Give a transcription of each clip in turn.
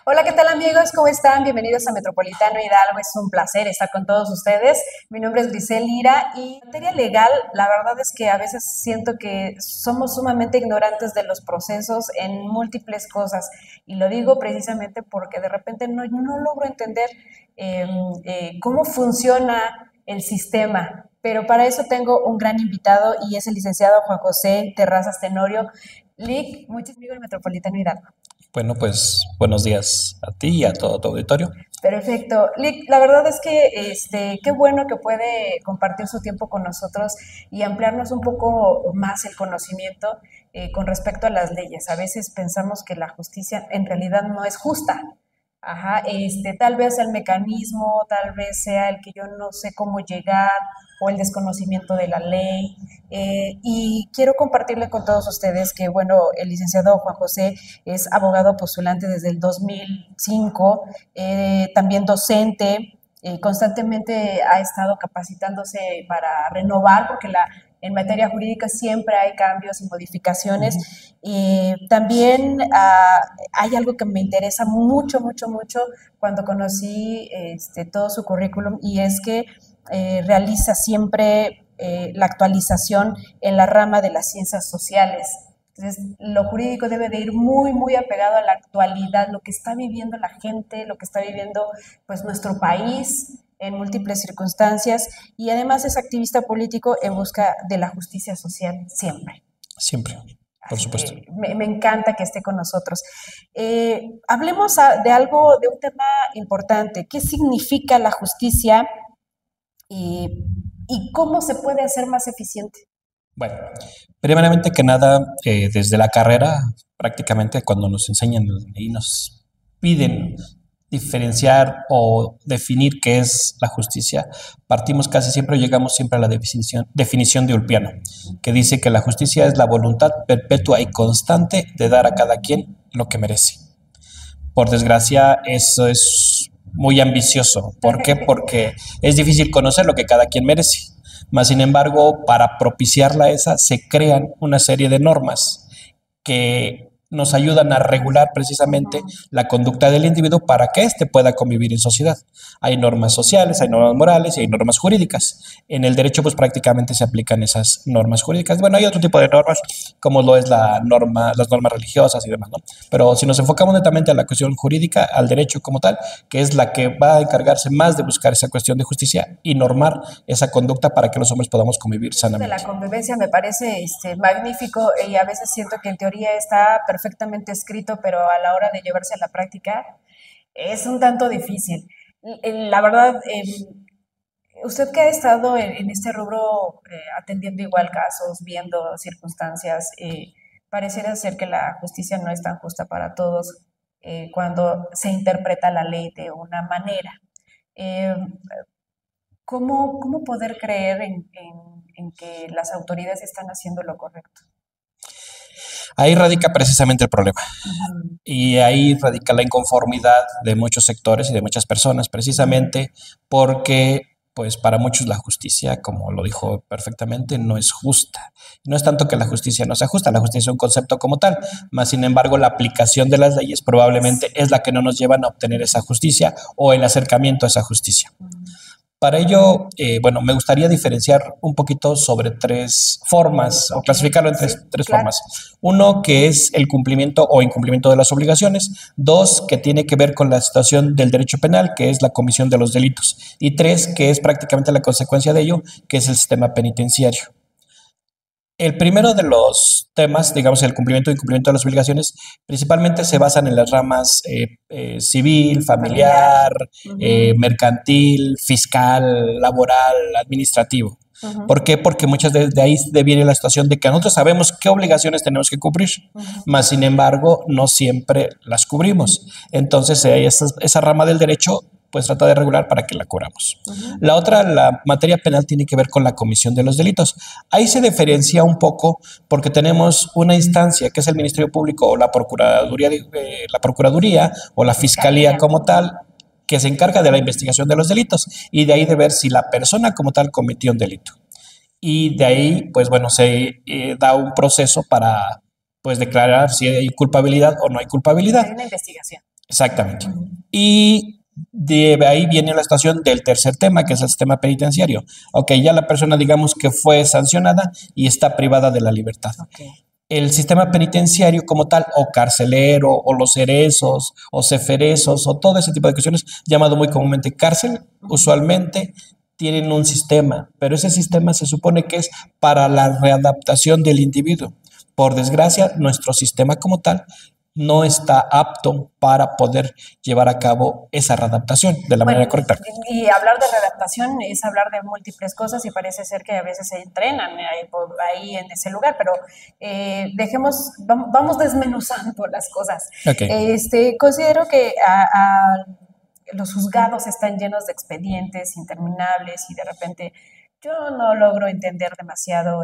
Hola, ¿qué tal amigos? ¿Cómo están? Bienvenidos a Metropolitano Hidalgo. Es un placer estar con todos ustedes. Mi nombre es Grisel Lira y en materia legal, la verdad es que a veces siento que somos sumamente ignorantes de los procesos en múltiples cosas. Y lo digo precisamente porque de repente no logro entender eh, cómo funciona el sistema. Pero para eso tengo un gran invitado y es el licenciado Juan José Terrazas Tenorio. Lic, muchos amigos del Metropolitano Hidalgo. Bueno, pues buenos días a ti y a todo tu auditorio. Perfecto. Lick, la verdad es que qué bueno que puede compartir su tiempo con nosotros y ampliarnos un poco más el conocimiento con respecto a las leyes. A veces pensamos que la justicia en realidad no es justa. Ajá, tal vez el mecanismo, tal vez sea el que yo no sé cómo llegar o el desconocimiento de la ley. Y quiero compartirle con todos ustedes que, bueno, el licenciado Juan José es abogado postulante desde el 2005, también docente, constantemente ha estado capacitándose para renovar, porque en materia jurídica siempre hay cambios y modificaciones. También hay algo que me interesa mucho, mucho, mucho cuando conocí todo su currículum y es que realiza siempre la actualización en la rama de las ciencias sociales. Entonces, lo jurídico debe de ir muy, muy apegado a la actualidad, lo que está viviendo la gente, lo que está viviendo pues nuestro país en múltiples circunstancias y además es activista político en busca de la justicia social siempre. Siempre, por Así supuesto. que me encanta que esté con nosotros. Hablemos de algo, de un tema importante. ¿Qué significa la justicia eh, y cómo se puede hacer más eficiente? Bueno, primeramente que nada, desde la carrera, prácticamente cuando nos enseñan y nos piden diferenciar o definir qué es la justicia, partimos casi siempre, llegamos siempre a la definición de Ulpiano, que dice que la justicia es la voluntad perpetua y constante de dar a cada quien lo que merece. Por desgracia, eso es muy ambicioso. ¿Por qué? Porque es difícil conocer lo que cada quien merece. Mas, sin embargo, para propiciarla esa, se crean una serie de normas que nos ayudan a regular precisamente la conducta del individuo para que éste pueda convivir en sociedad. Hay normas sociales, hay normas morales y hay normas jurídicas. En el derecho, pues prácticamente se aplican esas normas jurídicas. Bueno, hay otro tipo de normas, como lo es las normas religiosas y demás, ¿no? Pero si nos enfocamos netamente a la cuestión jurídica, al derecho como tal, que es la que va a encargarse más de buscar esa cuestión de justicia y normar esa conducta para que los hombres podamos convivir Eso de la sanamente. convivencia me parece magnífico y a veces siento que en teoría está perfectamente escrito, pero a la hora de llevarse a la práctica es un tanto difícil. La verdad, usted que ha estado en este rubro atendiendo igual casos, viendo circunstancias, pareciera ser que la justicia no es tan justa para todos cuando se interpreta la ley de una manera. Eh, ¿Cómo poder creer en que las autoridades están haciendo lo correcto? Ahí radica precisamente el problema. Ujú. Y ahí radica la inconformidad de muchos sectores y de muchas personas, precisamente porque, pues para muchos la justicia, como lo dijo perfectamente, no es justa. No es tanto que la justicia no sea justa, la justicia es un concepto como tal, más sin embargo la aplicación de las leyes probablemente es la que no nos llevan a obtener esa justicia o el acercamiento a esa justicia. Para ello, bueno, me gustaría diferenciar un poquito sobre tres formas o Ok, clasificarlo en sí, tres claro. formas. Uno, que es el cumplimiento o incumplimiento de las obligaciones. Dos, que tiene que ver con la situación del derecho penal, que es la comisión de los delitos. Y tres, que es prácticamente la consecuencia de ello, que es el sistema penitenciario. El primero de los temas, digamos, el cumplimiento e incumplimiento de las obligaciones, principalmente se basan en las ramas civil, Familiar. familiar, Ujú, mercantil, fiscal, laboral, administrativo. ujú, ¿Por qué? Porque muchas de ahí viene la situación de que nosotros sabemos qué obligaciones tenemos que cubrir, ujú. mas sin embargo no siempre las cubrimos. Entonces esa rama del derecho pues trata de regular para que la cubramos. Ujú. La otra, la materia penal, tiene que ver con la comisión de los delitos. Ahí se diferencia un poco porque tenemos una instancia que es el Ministerio Público o la Procuraduría o la Fiscalía Fiscalía. como tal, que se encarga de la investigación de los delitos y de ahí de ver si la persona como tal cometió un delito. Y de ahí, pues bueno, se da un proceso para pues declarar si hay culpabilidad o no hay culpabilidad. Hay una investigación. Exactamente. Y de ahí viene la situación del tercer tema, que es el sistema penitenciario. Ok, ya la persona, digamos que fue sancionada y está privada de la libertad. Okay. El sistema penitenciario como tal, o carcelero, o los cerezos, o ceferesos, o todo ese tipo de cuestiones, llamado muy comúnmente cárcel, usualmente tienen un sistema, pero ese sistema se supone que es para la readaptación del individuo. Por desgracia, nuestro sistema como tal no está apto para poder llevar a cabo esa readaptación de la manera correcta. Y hablar de readaptación es hablar de múltiples cosas y parece ser que a veces se entrenan ahí en ese lugar, pero vamos desmenuzando las cosas. Okay. Considero que los juzgados están llenos de expedientes interminables y de repente yo no logro entender demasiado,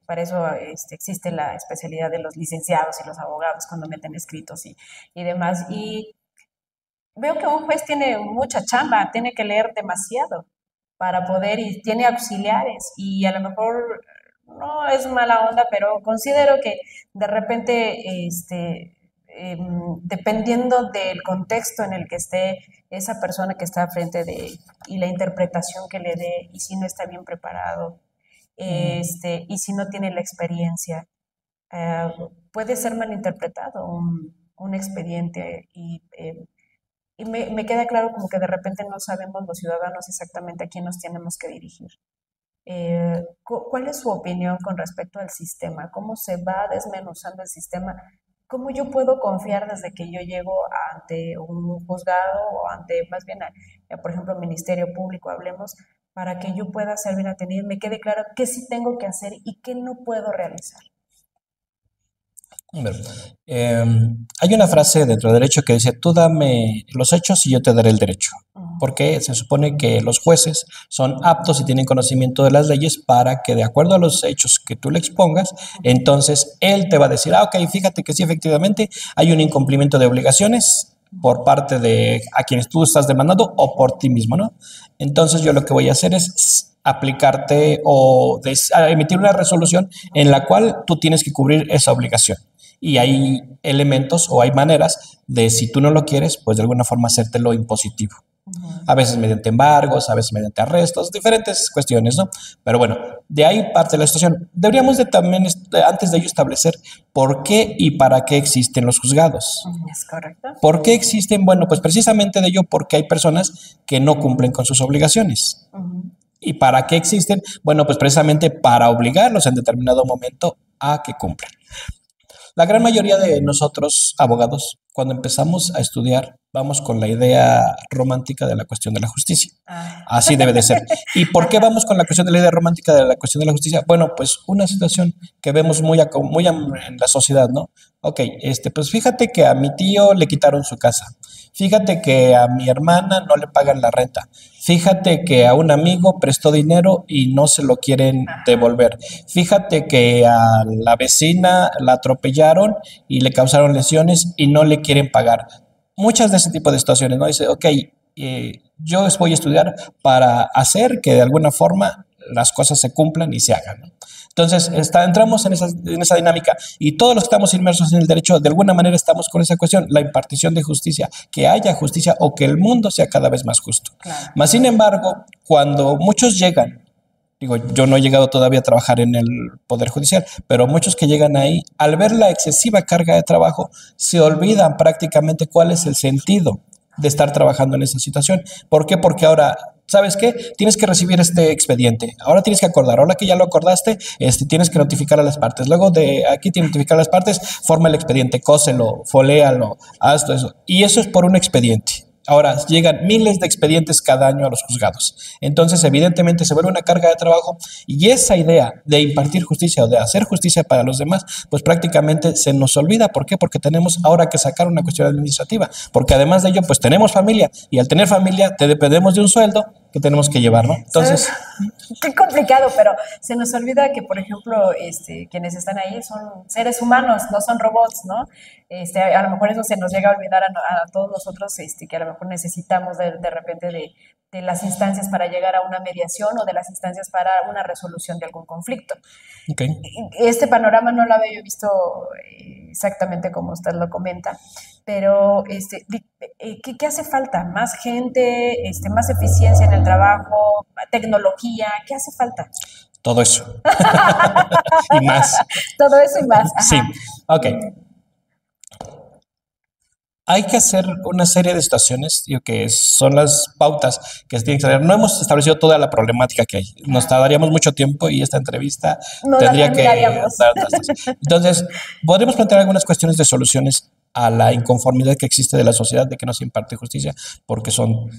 para eso existe la especialidad de los licenciados y los abogados cuando meten escritos y demás. Y veo que un juez tiene mucha chamba, tiene que leer demasiado para poder, y tiene auxiliares, y a lo mejor no es mala onda, pero considero que de repente, dependiendo del contexto en el que esté esa persona que está frente de, y la interpretación que le dé, y si no está bien preparado, y si no tiene la experiencia, puede ser malinterpretado un expediente y me queda claro como que de repente no sabemos los ciudadanos exactamente a quién nos tenemos que dirigir. ¿Cuál es su opinión con respecto al sistema? ¿Cómo se va desmenuzando el sistema? ¿Cómo yo puedo confiar desde que yo llego ante un juzgado o ante, más bien, por ejemplo, Ministerio Público, hablemos, para que yo pueda ser bien atendido y me quede claro qué sí tengo que hacer y qué no puedo realizar? Hay una frase dentro del derecho que dice, tú dame los hechos y yo te daré el derecho. Porque se supone que los jueces son aptos y tienen conocimiento de las leyes para que de acuerdo a los hechos que tú le expongas, entonces él te va a decir, ok, fíjate que sí, efectivamente hay un incumplimiento de obligaciones por parte de a quienes tú estás demandando o por ti mismo, ¿no? Entonces yo lo que voy a hacer es aplicarte o emitir una resolución en la cual tú tienes que cubrir esa obligación. Y hay elementos o hay maneras de, si tú no lo quieres, pues de alguna forma hacértelo impositivo. A veces mediante embargos, a veces mediante arrestos, diferentes cuestiones, ¿no? Pero bueno, de ahí parte la situación. Deberíamos de también, antes de ello, establecer por qué y para qué existen los juzgados. ¿Es correcto? ¿Por qué existen? Bueno, pues precisamente de ello porque hay personas que no cumplen con sus obligaciones. ¿Y para qué existen? Bueno, pues precisamente para obligarlos en determinado momento a que cumplan. La gran mayoría de nosotros, abogados, cuando empezamos a estudiar, vamos con la idea romántica de la cuestión de la justicia. Así debe de ser. ¿Y por qué vamos con la cuestión de la idea romántica de la cuestión de la justicia? Bueno, pues una situación que vemos muy en la sociedad, ¿no? Ok, pues fíjate que a mi tío le quitaron su casa. Fíjate que a mi hermana no le pagan la renta. Fíjate que a un amigo prestó dinero y no se lo quieren devolver. Fíjate que a la vecina la atropellaron y le causaron lesiones y no le quieren pagar. Muchas de ese tipo de situaciones, ¿no? Dice, ok, yo voy a estudiar para hacer que de alguna forma las cosas se cumplan y se hagan, ¿no? Entonces, entramos en esa dinámica y todos los que estamos inmersos en el derecho, de alguna manera estamos con esa cuestión, la impartición de justicia, que haya justicia o que el mundo sea cada vez más justo. Claro. Más sin embargo, cuando muchos llegan, digo, yo no he llegado todavía a trabajar en el Poder Judicial, pero muchos que llegan ahí, al ver la excesiva carga de trabajo, se olvidan prácticamente cuál es el sentido de estar trabajando en esa situación. ¿Por qué? Porque ahora, ¿sabes qué? Tienes que recibir este expediente. Ahora tienes que acordar. Ahora que ya lo acordaste, tienes que notificar a las partes. Luego de aquí tienes que notificar a las partes, forma el expediente, cóselo, foléalo, haz todo eso. Y eso es por un expediente. Ahora, llegan miles de expedientes cada año a los juzgados. Entonces, evidentemente, se vuelve una carga de trabajo y esa idea de impartir justicia o de hacer justicia para los demás, pues prácticamente se nos olvida. ¿Por qué? Porque tenemos ahora que sacar una cuestión administrativa. Porque además de ello, pues tenemos familia y al tener familia, te dependemos de un sueldo que tenemos que llevar, ¿no? Entonces... Qué complicado, pero se nos olvida que, por ejemplo, quienes están ahí son seres humanos, no son robots, ¿no? A lo mejor eso se nos llega a olvidar a todos nosotros, que a lo mejor necesitamos de repente de de las instancias para llegar a una mediación o de las instancias para una resolución de algún conflicto. Okay. Este panorama no lo había yo visto exactamente como usted lo comenta, pero ¿qué hace falta? ¿Más gente, más eficiencia en el trabajo, tecnología? ¿Qué hace falta? Todo eso. Y más. Todo eso y más. Ajá. Sí, ok. Hay que hacer una serie de situaciones, digo, que son las pautas que se tienen que hacer. No hemos establecido toda la problemática que hay. Nos tardaríamos mucho tiempo y esta entrevista No tendría la que terminaríamos. dar. Entonces, podríamos plantear algunas cuestiones de soluciones a la inconformidad que existe de la sociedad de que no se imparte justicia, porque son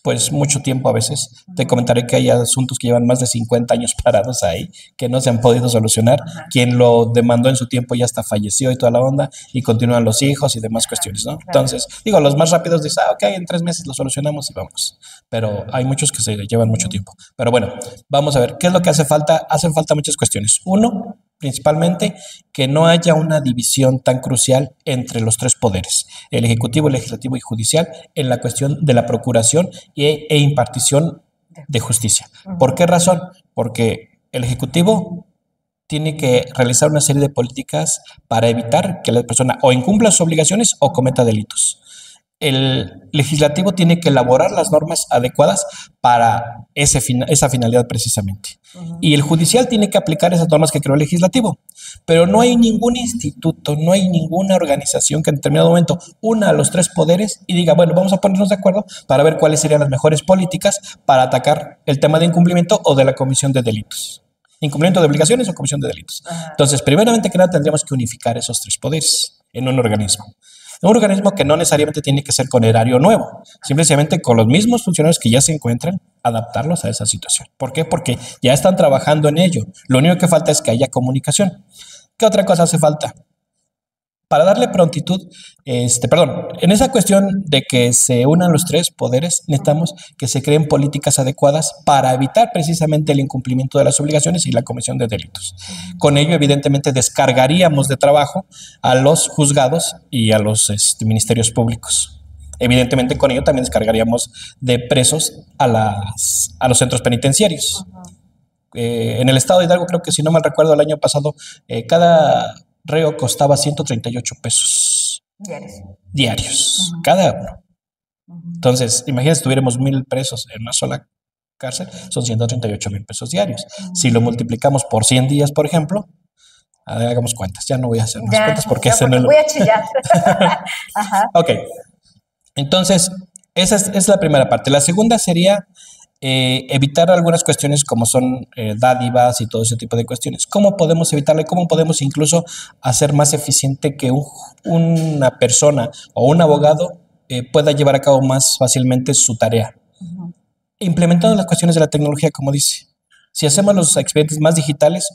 pues mucho tiempo a veces. Te comentaré que hay asuntos que llevan más de 50 años parados ahí, que no se han podido solucionar. Quien lo demandó en su tiempo ya hasta falleció y toda la onda, y continúan los hijos y demás cuestiones, ¿no? Entonces, digo, los más rápidos dicen, ok, en 3 meses lo solucionamos y vamos. Pero hay muchos que se llevan mucho tiempo. Pero bueno, vamos a ver, ¿qué es lo que hace falta? Hacen falta muchas cuestiones. Uno, principalmente, que no haya una división tan crucial entre los 3 poderes, el ejecutivo, el legislativo y judicial, en la cuestión de la procuración e impartición de justicia. ¿Por qué razón? Porque el ejecutivo tiene que realizar una serie de políticas para evitar que la persona o incumpla sus obligaciones o cometa delitos. El legislativo tiene que elaborar las normas adecuadas para esa finalidad precisamente. Y el judicial tiene que aplicar esas normas que creó el legislativo. Pero no hay ningún instituto, no hay ninguna organización que en determinado momento una a los 3 poderes y diga, bueno, vamos a ponernos de acuerdo para ver cuáles serían las mejores políticas para atacar el tema de incumplimiento o de la comisión de delitos. Incumplimiento de obligaciones o comisión de delitos. Entonces, primeramente que nada, tendríamos que unificar esos 3 poderes en un organismo. Un organismo que no necesariamente tiene que ser con erario nuevo, simplemente con los mismos funcionarios que ya se encuentran, adaptarlos a esa situación. ¿Por qué? Porque ya están trabajando en ello. Lo único que falta es que haya comunicación. ¿Qué otra cosa hace falta? Para darle prontitud, en esa cuestión de que se unan los 3 poderes, necesitamos que se creen políticas adecuadas para evitar precisamente el incumplimiento de las obligaciones y la comisión de delitos. Con ello, evidentemente, descargaríamos de trabajo a los juzgados y a los ministerios públicos. Evidentemente, con ello también descargaríamos de presos a los centros penitenciarios. En el estado de Hidalgo, creo que si no mal recuerdo, el año pasado, cada reo costaba 138 pesos diarios, cada uno. Entonces, imagínate si tuviéramos 1,000 presos en una sola cárcel, son 138,000 pesos diarios. Si lo multiplicamos por 100 días, por ejemplo, hagamos cuentas. Ya no voy a hacer más cuentas porque voy a chillar. Ajá. Ok. Entonces, esa es la primera parte. La segunda sería evitar algunas cuestiones como son dádivas y todo ese tipo de cuestiones. ¿Cómo podemos evitarla y cómo podemos incluso hacer más eficiente que una persona o un abogado pueda llevar a cabo más fácilmente su tarea? Implementando las cuestiones de la tecnología, como dice. Si hacemos los expedientes más digitales,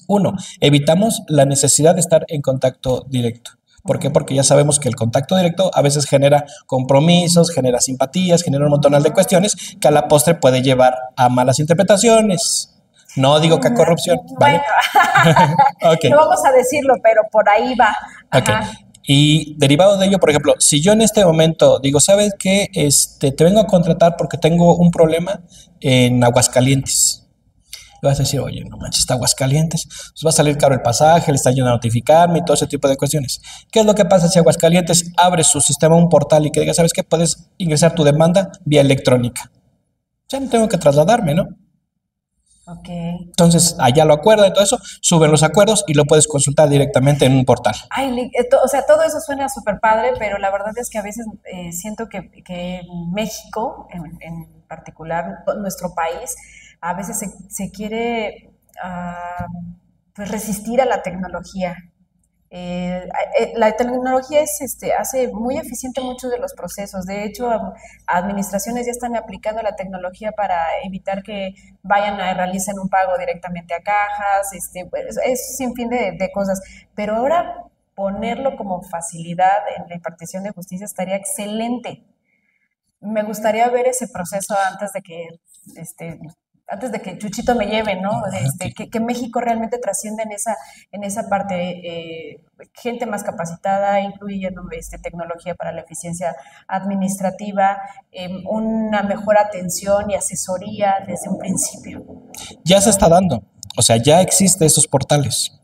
evitamos la necesidad de estar en contacto directo. ¿Por qué? Porque ya sabemos que el contacto directo a veces genera compromisos, genera simpatías, genera un montón de cuestiones que a la postre puede llevar a malas interpretaciones. No digo que a corrupción, ¿vale? Bueno, okay. No vamos a decirlo, pero por ahí va. Okay. Y derivado de ello, por ejemplo, si yo en este momento digo, ¿sabes qué? Te vengo a contratar porque tengo un problema en Aguascalientes. Y vas a decir, oye, no manches, está Aguascalientes, pues va a salir caro el pasaje, le está yendo a notificarme y todo ese tipo de cuestiones. ¿Qué es lo que pasa si Aguascalientes abre su sistema, un portal y que diga, ¿sabes qué? Puedes ingresar tu demanda vía electrónica. Ya no tengo que trasladarme, ¿no? Ok. Entonces, allá lo acuerdan y todo eso, suben los acuerdos y lo puedes consultar directamente en un portal. Ay, o sea, todo eso suena súper padre, pero la verdad es que a veces siento que México, en particular nuestro país, a veces se quiere pues resistir a la tecnología. La tecnología hace muy eficiente muchos de los procesos. De hecho, administraciones ya están aplicando la tecnología para evitar que vayan a realizar un pago directamente a cajas, es sin fin de cosas. Pero ahora ponerlo como facilidad en la impartición de justicia estaría excelente. Me gustaría ver ese proceso antes de que antes de que Chuchito me lleve, ¿no? Que México realmente trascienda en esa parte, gente más capacitada, incluyendo tecnología para la eficiencia administrativa, una mejor atención y asesoría desde un principio. Ya se está dando, o sea, ya existen esos portales.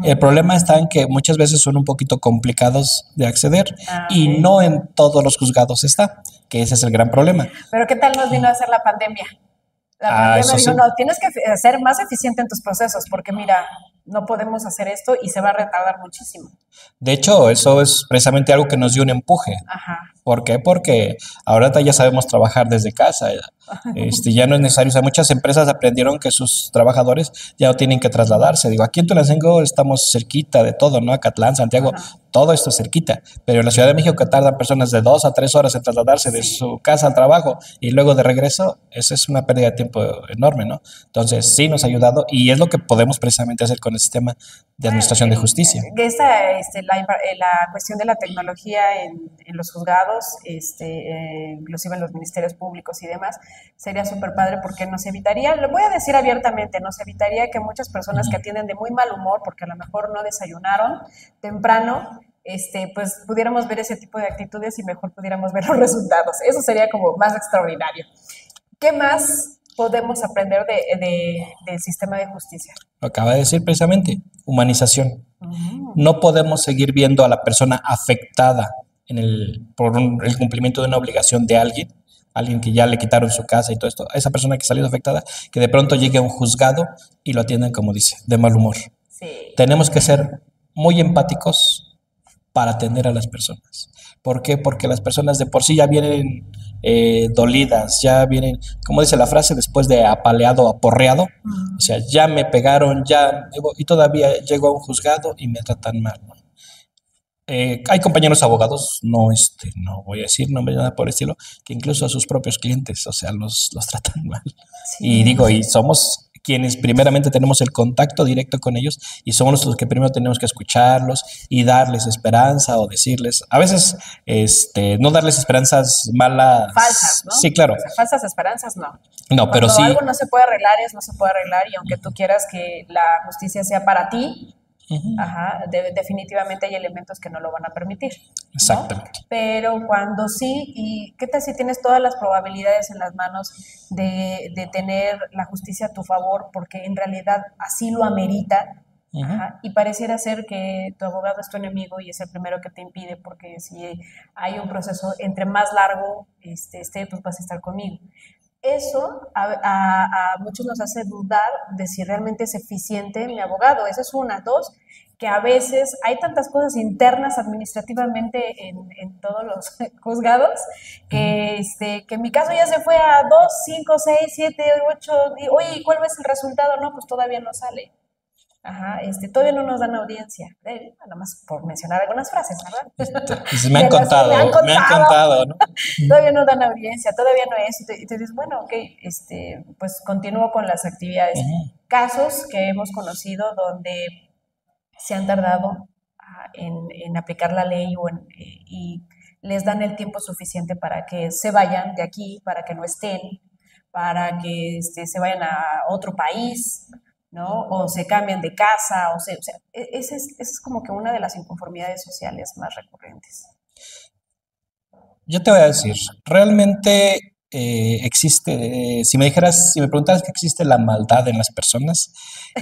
El problema está en que muchas veces son un poquito complicados de acceder y no en todos los juzgados está, que ese es el gran problema. Pero ¿qué tal nos vino a hacer la pandemia? La pandemia dijo, no, tienes que ser más eficiente en tus procesos porque mira, no podemos hacer esto y se va a retardar muchísimo. De hecho, eso es precisamente algo que nos dio un empuje. Ajá. ¿Por qué? Porque ahora ya sabemos trabajar desde casa. Ya no es necesario. O sea, muchas empresas aprendieron que sus trabajadores ya no tienen que trasladarse. Digo, aquí en Tulancingo estamos cerquita de todo, ¿no? Acatlán, Santiago, todo esto es cerquita. Pero en la Ciudad de México, que tardan personas de 2 a 3 horas en trasladarse de su casa al trabajo y luego de regreso, esa es una pérdida de tiempo enorme, ¿no? Entonces, sí nos ha ayudado y es lo que podemos precisamente hacer con el sistema de administración de justicia. La cuestión de la tecnología en los juzgados, inclusive en los ministerios públicos y demás, sería súper padre porque nos evitaría, lo voy a decir abiertamente, nos evitaría que muchas personas que atienden de muy mal humor, porque a lo mejor no desayunaron temprano, pues pudiéramos ver ese tipo de actitudes y mejor pudiéramos ver los resultados. Eso sería como más extraordinario. ¿Qué más podemos aprender del sistema de justicia? Lo acaba de decir precisamente, humanización. No podemos seguir viendo a la persona afectada por el cumplimiento de una obligación de alguien que ya le quitaron su casa y todo esto, a esa persona que ha salido afectada, que de pronto llegue a un juzgado y lo atiendan, como dice, de mal humor. Sí. Tenemos que ser muy empáticos para atender a las personas. ¿Por qué? Porque las personas de por sí ya vienen dolidas, ya vienen, como dice la frase, después de apaleado, aporreado. O sea, ya me pegaron, y todavía llego a un juzgado y me tratan mal, ¿no? Hay compañeros abogados, no voy a decir nombre nada por el estilo, que incluso a sus propios clientes, o sea, los tratan mal. Sí. Y somos quienes primeramente tenemos el contacto directo con ellos y somos los que primero tenemos que escucharlos y darles esperanza o decirles, a veces no darles esperanzas malas. Falsas, ¿no? Sí, claro. O sea, falsas esperanzas, no. No, pero sí. Cuando algo no se puede arreglar, no se puede arreglar y aunque tú quieras que la justicia sea para ti, definitivamente hay elementos que no lo van a permitir, ¿no? Exactamente. Pero cuando sí, ¿y qué tal si tienes todas las probabilidades en las manos de tener la justicia a tu favor porque en realidad así lo amerita? Y pareciera ser que tu abogado es tu enemigo y es el primero que te impide porque si hay un proceso entre más largo pues vas a estar conmigo. Eso a muchos nos hace dudar de si realmente es eficiente mi abogado. Esa es una. Dos, que a veces hay tantas cosas internas administrativamente en todos los juzgados que en mi caso ya se fue a 2, 5, 6, 7, 8. Oye, ¿cuál es el resultado? No, pues todavía no sale. Todavía no nos dan audiencia. Nada más por mencionar algunas frases, ¿verdad? Me han contado, ¿no? Todavía no dan audiencia, todavía no es. Y te dices, bueno, ok, pues continúo con las actividades. Casos que hemos conocido donde se han tardado en aplicar la ley y les dan el tiempo suficiente para que se vayan de aquí, para que no estén, para que se vayan a otro país, ¿no? O se cambian de casa, esa es como que una de las inconformidades sociales más recurrentes. Yo te voy a decir, realmente existe, si me preguntaras que existe la maldad en las personas,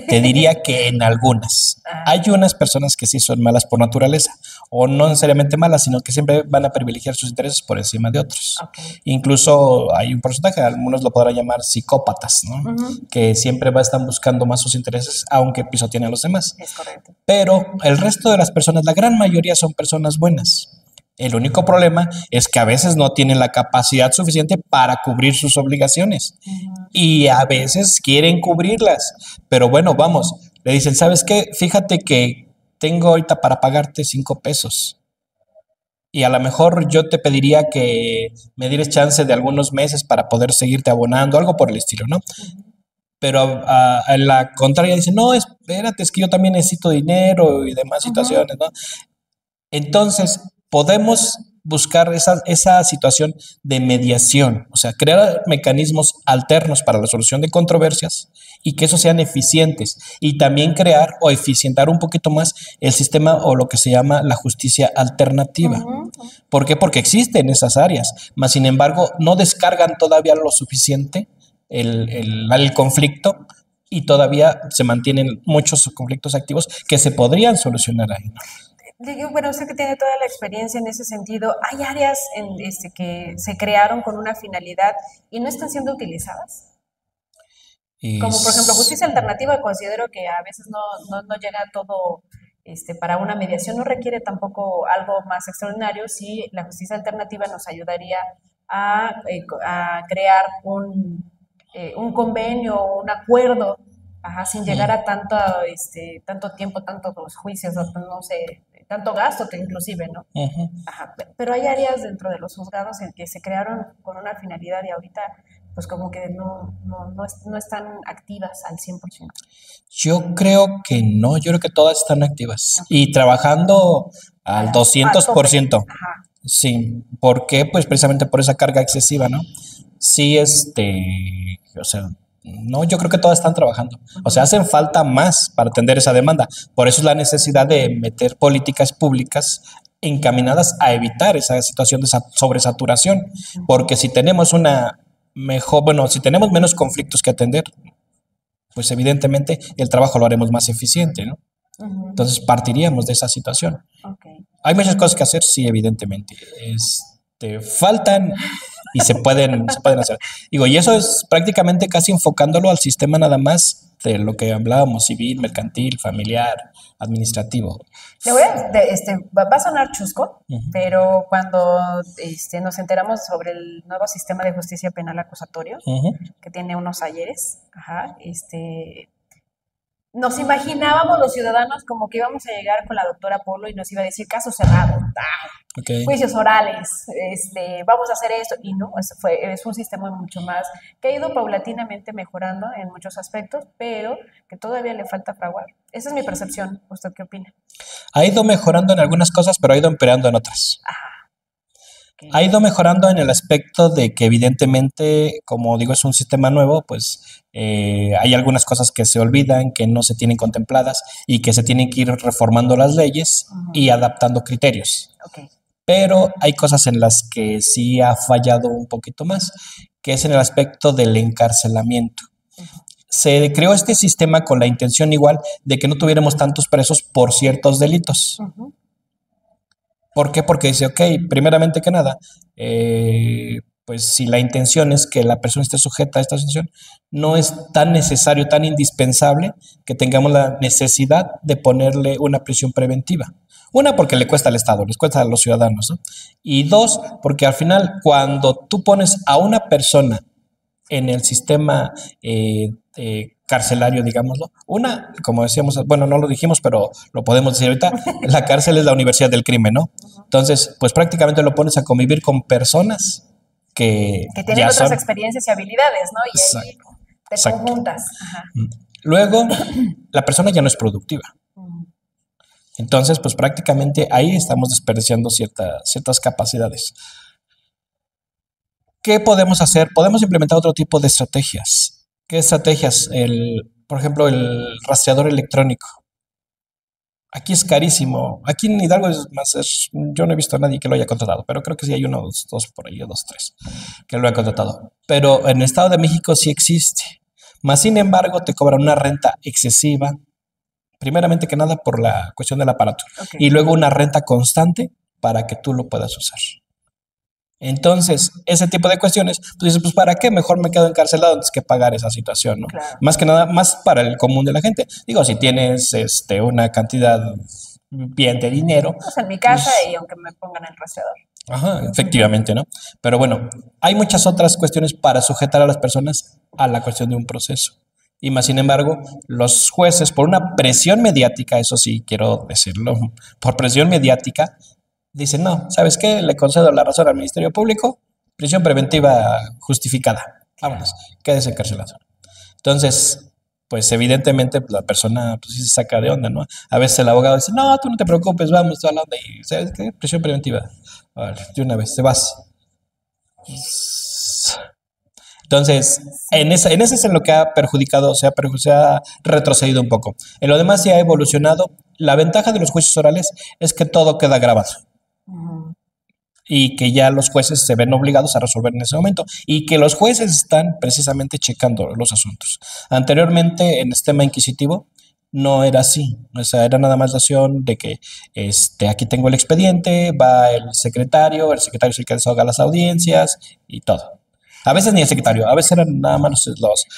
te diría que en algunas. Hay unas personas que sí son malas por naturaleza, o no necesariamente malas, sino que siempre van a privilegiar sus intereses por encima de otros. Okay. Incluso hay un porcentaje, algunos lo podrán llamar psicópatas, ¿no? Que siempre están buscando más sus intereses, aunque pisotean a los demás. Es correcto. Pero el resto de las personas, la gran mayoría son personas buenas. El único problema es que a veces no tienen la capacidad suficiente para cubrir sus obligaciones y a veces quieren cubrirlas, pero bueno, vamos, le dicen, ¿sabes qué? Fíjate que tengo ahorita para pagarte 5 pesos y a lo mejor yo te pediría que me dieras chance de algunos meses para poder seguirte abonando, algo por el estilo, ¿no? Pero a la contraria dicen, no, espérate, es que yo también necesito dinero y demás situaciones, ¿no? Entonces, podemos buscar esa situación de mediación, o sea, crear mecanismos alternos para la solución de controversias y que esos sean eficientes, y también crear o eficientar un poquito más el sistema o lo que se llama la justicia alternativa. ¿Por qué? Porque existen esas áreas, mas sin embargo no descargan todavía lo suficiente el conflicto, y todavía se mantienen muchos conflictos activos que se podrían solucionar ahí, ¿no? Digo, bueno, usted que tiene toda la experiencia en ese sentido, ¿hay áreas que se crearon con una finalidad y no están siendo utilizadas? Como por ejemplo, justicia alternativa, considero que a veces no llega todo para una mediación, no requiere tampoco algo más extraordinario. Si la justicia alternativa nos ayudaría a crear un convenio, un acuerdo, sin llegar a tanto tiempo, tantos juicios, no sé, tanto gasto que inclusive, ¿no? Pero hay áreas dentro de los juzgados en que se crearon con una finalidad y ahorita pues como que no están activas al 100%. Yo creo que no, yo creo que todas están activas y trabajando al 200%. Sí, ¿por qué? Pues precisamente por esa carga excesiva, ¿no? Sí, o sea, no, yo creo que todas están trabajando. O sea, hacen falta más para atender esa demanda. Por eso es la necesidad de meter políticas públicas encaminadas a evitar esa situación de sobresaturación. Porque si tenemos si tenemos menos conflictos que atender, pues evidentemente el trabajo lo haremos más eficiente, ¿no? Entonces partiríamos de esa situación. Hay muchas cosas que hacer, sí, evidentemente. Faltan y se pueden hacer. Digo, y eso es prácticamente casi enfocándolo al sistema nada más de lo que hablábamos, civil, mercantil, familiar, administrativo. Va a sonar chusco, pero cuando nos enteramos sobre el nuevo sistema de justicia penal acusatorio, que tiene unos ayeres, nos imaginábamos los ciudadanos como que íbamos a llegar con la doctora Polo y nos iba a decir caso cerrado, juicios orales, vamos a hacer esto, y no, es un sistema mucho más, que ha ido paulatinamente mejorando en muchos aspectos, pero que todavía le falta fraguar. Esa es mi percepción. ¿Usted qué opina? Ha ido mejorando en algunas cosas, pero ha ido empeorando en otras. Ha ido mejorando en el aspecto de que evidentemente, como digo, es un sistema nuevo, pues hay algunas cosas que se olvidan, que no se tienen contempladas y que se tienen que ir reformando las leyes y adaptando criterios. Pero hay cosas en las que sí ha fallado un poquito más, que es en el aspecto del encarcelamiento. Se creó este sistema con la intención igual de que no tuviéramos tantos presos por ciertos delitos. ¿Por qué? Porque dice, ok, primeramente que nada, pues si la intención es que la persona esté sujeta a esta situación, no es tan necesario, tan indispensable que tengamos la necesidad de ponerle una prisión preventiva. Una, porque le cuesta al Estado, les cuesta a los ciudadanos, ¿no? Y dos, porque al final, cuando tú pones a una persona en el sistema carcelario, digámoslo, como decíamos, bueno, no lo dijimos, pero lo podemos decir ahorita, la cárcel es la universidad del crimen, ¿no? Entonces, pues prácticamente lo pones a convivir con personas que tienen otras experiencias y habilidades, ¿no? Y ahí te conjuntas. Luego, la persona ya no es productiva. Entonces, pues prácticamente ahí estamos desperdiciando ciertas capacidades. ¿Qué podemos hacer? Podemos implementar otro tipo de estrategias. ¿Qué estrategias? Por ejemplo, el rastreador electrónico. Aquí es carísimo. Aquí en Hidalgo yo no he visto a nadie que lo haya contratado, pero creo que sí hay dos por ahí, dos, tres, que lo han contratado. Pero en el Estado de México sí existe. Más sin embargo, te cobran una renta excesiva. Primeramente que nada por la cuestión del aparato. Y luego una renta constante para que tú lo puedas usar. Entonces, ese tipo de cuestiones, tú dices, pues ¿para qué? Mejor me quedo encarcelado antes que pagar esa situación, ¿no? Claro. Más que nada, más para el común de la gente. Digo, si tienes una cantidad bien de dinero. Pues en mi casa y aunque me pongan el rastreador. Efectivamente, ¿no? Pero bueno, hay muchas otras cuestiones para sujetar a las personas a la cuestión de un proceso. Y más sin embargo, los jueces, por una presión mediática, eso sí quiero decirlo, por presión mediática, dicen, no, ¿sabes qué? Le concedo la razón al Ministerio Público, prisión preventiva justificada. Vámonos, quédese encarcelado. Entonces, pues evidentemente pues, la persona pues, sí se saca de onda, ¿no? A veces el abogado dice, no, tú no te preocupes, vamos, toda la onda. Y, ¿sabes qué? Prisión preventiva. Vale, de una vez, te vas. Entonces, en ese es en lo que ha perjudicado, se ha retrocedido un poco. En lo demás sí ha evolucionado. La ventaja de los juicios orales es que todo queda grabado y que ya los jueces se ven obligados a resolver en ese momento y que los jueces están precisamente checando los asuntos. Anteriormente, en este tema inquisitivo, no era así, o sea, era nada más la acción de que aquí tengo el expediente, va el secretario es el que desahoga las audiencias y todo. A veces ni el secretario, a veces eran nada más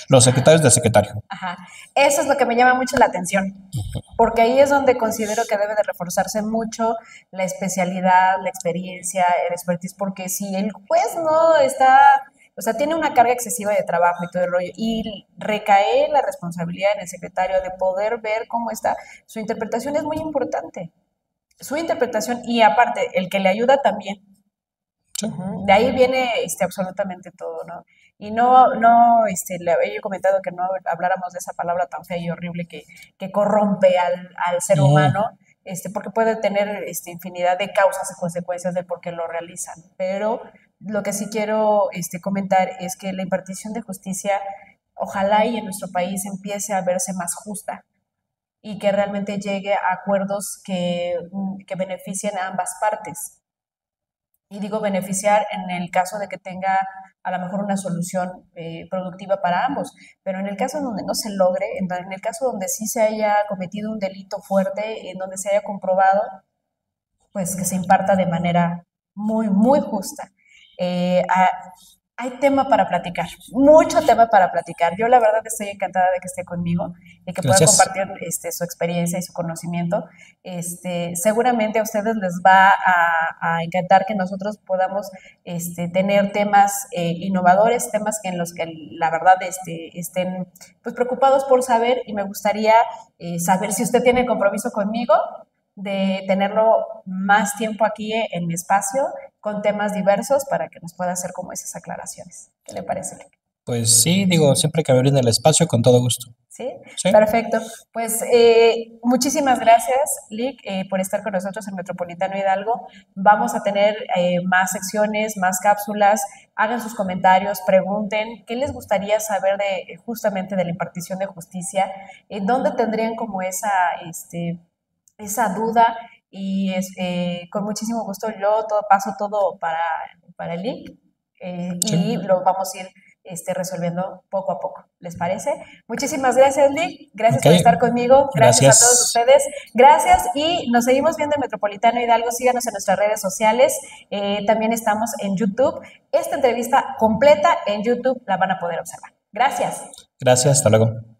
los secretarios del secretario. Ajá. Eso es lo que me llama mucho la atención, porque ahí es donde considero que debe de reforzarse mucho la especialidad, la experiencia, el expertise, porque si el juez no está, o sea, tiene una carga excesiva de trabajo y todo el rollo, y recae la responsabilidad en el secretario de poder ver cómo está, su interpretación es muy importante. Su interpretación y aparte, el que le ayuda también. Sí. De ahí viene absolutamente todo, ¿no? Y no, le había comentado que no habláramos de esa palabra tan fea y horrible que corrompe al ser humano, porque puede tener infinidad de causas y consecuencias de por qué lo realizan. Pero lo que sí quiero comentar es que la impartición de justicia, ojalá y en nuestro país empiece a verse más justa y que realmente llegue a acuerdos que beneficien a ambas partes. Y digo beneficiar en el caso de que tenga a lo mejor una solución productiva para ambos, pero en el caso donde no se logre, en el caso donde sí se haya cometido un delito fuerte, en donde se haya comprobado, pues que se imparta de manera muy, muy justa. Hay tema para platicar, mucho tema para platicar. Yo la verdad estoy encantada de que esté conmigo y que pueda compartir su experiencia y su conocimiento. Seguramente a ustedes les va a encantar que nosotros podamos tener temas innovadores, temas en los que la verdad estén pues, preocupados por saber, y me gustaría saber si usted tiene compromiso conmigo de tenerlo más tiempo aquí en mi espacio con temas diversos para que nos pueda hacer como esas aclaraciones. ¿Qué le parece, Lick? Pues sí, digo, siempre que me brinda el espacio, con todo gusto. ¿Sí? ¿Sí? Perfecto. Pues muchísimas gracias, Lick, por estar con nosotros en Metropolitano Hidalgo. Vamos a tener más secciones, más cápsulas. Hagan sus comentarios, pregunten qué les gustaría saber justamente de la impartición de justicia, dónde tendrían como esa duda, y con muchísimo gusto yo paso todo para el link y lo vamos a ir resolviendo poco a poco. ¿Les parece? Muchísimas gracias, Lick. Gracias por estar conmigo. Gracias a todos ustedes. Gracias y nos seguimos viendo en Metropolitano Hidalgo. Síganos en nuestras redes sociales. También estamos en YouTube. Esta entrevista completa en YouTube la van a poder observar. Gracias. Gracias. Hasta luego.